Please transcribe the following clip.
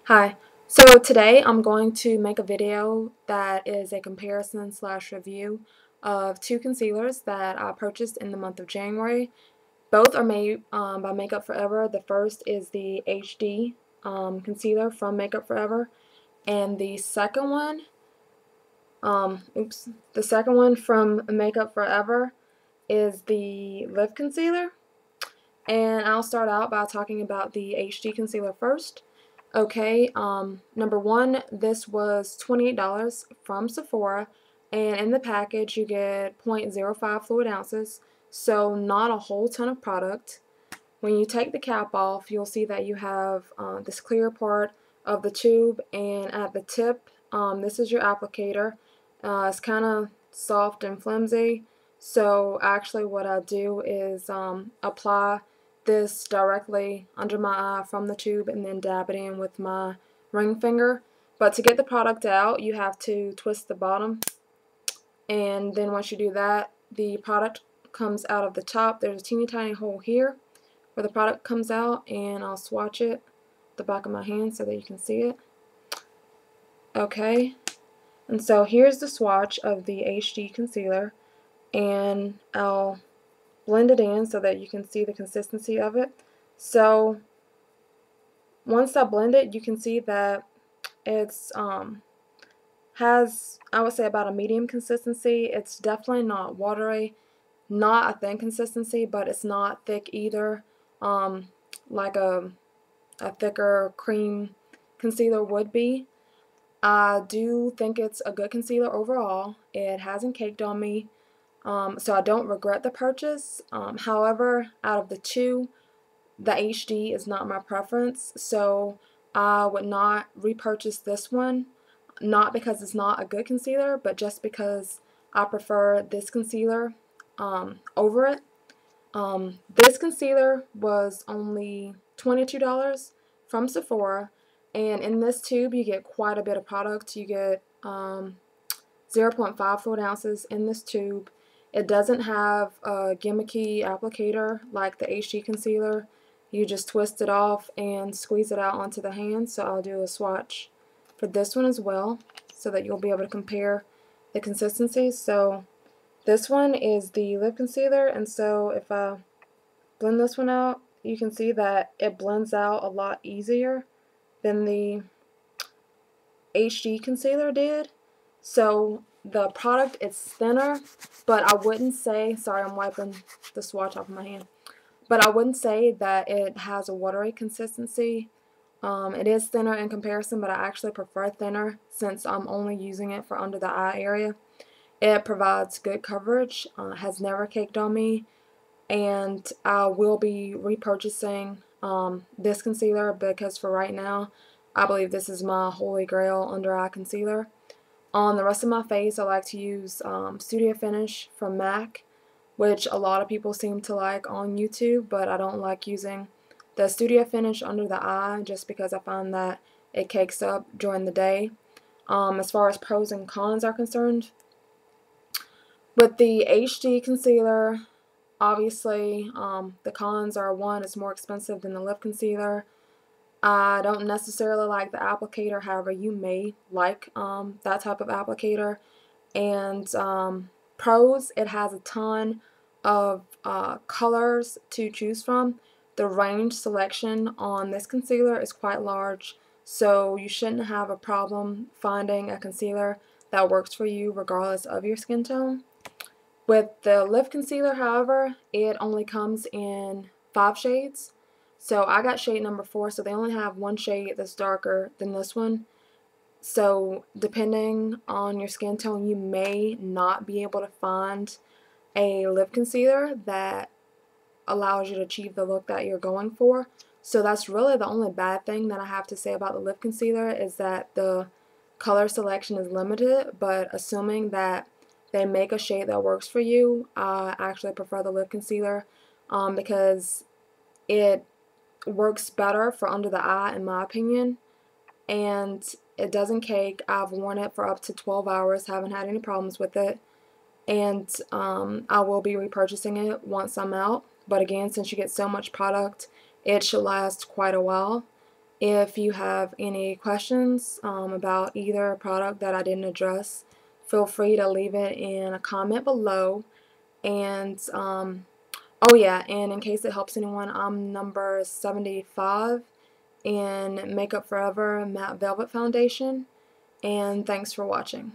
Hi, so today I'm going to make a video that is a comparison slash review of two concealers that I purchased in the month of January. Both are made by Makeup Forever. The first is the HD concealer from Makeup Forever, and the second one from Makeup Forever is the Lift Concealer. And I'll start out by talking about the HD concealer first. Okay, number one, this was $28 from Sephora, and in the package you get 0.05 fluid ounces, so not a whole ton of product. When you take the cap off, you'll see that you have this clear part of the tube, and at the tip, this is your applicator. It's kind of soft and flimsy, so actually what I do is apply this directly under my eye from the tube and then dab it in with my ring finger. But to get the product out, you have to twist the bottom, and then once you do that, the product comes out of the top. There's a teeny tiny hole here where the product comes out, and I'll swatch it the back of my hand so that you can see it. Okay, and so here's the swatch of the HD concealer, and I'll blend it in so that you can see the consistency of it. So once I blend it, you can see that it's has, I would say, about a medium consistency. It's definitely not watery, not a thin consistency, but it's not thick either, like a thicker cream concealer would be. I do think it's a good concealer overall. It hasn't caked on me, so I don't regret the purchase. However, out of the two, the HD is not my preference, so I would not repurchase this one, not because it's not a good concealer, but just because I prefer this concealer over it. This concealer was only $22 from Sephora, and in this tube you get quite a bit of product. You get 0.5 fluid ounces in this tube. It doesn't have a gimmicky applicator like the HD concealer. You just twist it off and squeeze it out onto the hand. So I'll do a swatch for this one as well so that you'll be able to compare the consistencies. So this one is the lip concealer, and so if I blend this one out, you can see that it blends out a lot easier than the HD concealer did. So the product is thinner, but I wouldn't say, sorry, I'm wiping the swatch off of my hand, but I wouldn't say that it has a watery consistency. It is thinner in comparison, but I actually prefer thinner since I'm only using it for under the eye area. It provides good coverage, has never caked on me, and I will be repurchasing this concealer because for right now, I believe this is my holy grail under eye concealer. On the rest of my face, I like to use Studio Finish from MAC, which a lot of people seem to like on YouTube, but I don't like using the Studio Finish under the eye just because I find that it cakes up during the day. As far as pros and cons are concerned, with the HD concealer, obviously the cons are, one, it's more expensive than the lip concealer. I don't necessarily like the applicator, however you may like that type of applicator. And pros, it has a ton of colors to choose from. The range selection on this concealer is quite large, so you shouldn't have a problem finding a concealer that works for you regardless of your skin tone. With the lip concealer, however, it only comes in 5 shades. So I got shade number 4, so they only have one shade that's darker than this one. So depending on your skin tone, you may not be able to find a lip concealer that allows you to achieve the look that you're going for. So that's really the only bad thing that I have to say about the lip concealer, is that the color selection is limited, but assuming that they make a shade that works for you, I actually prefer the lip concealer because it works better for under the eye in my opinion, and it doesn't cake. I've worn it for up to 12 hours, haven't had any problems with it, and I will be repurchasing it once I'm out. But again, since you get so much product, it should last quite a while. If you have any questions about either product that I didn't address, feel free to leave it in a comment below. And oh yeah, and in case it helps anyone, I'm number 75 in Makeup Forever Matte Velvet Foundation. And thanks for watching.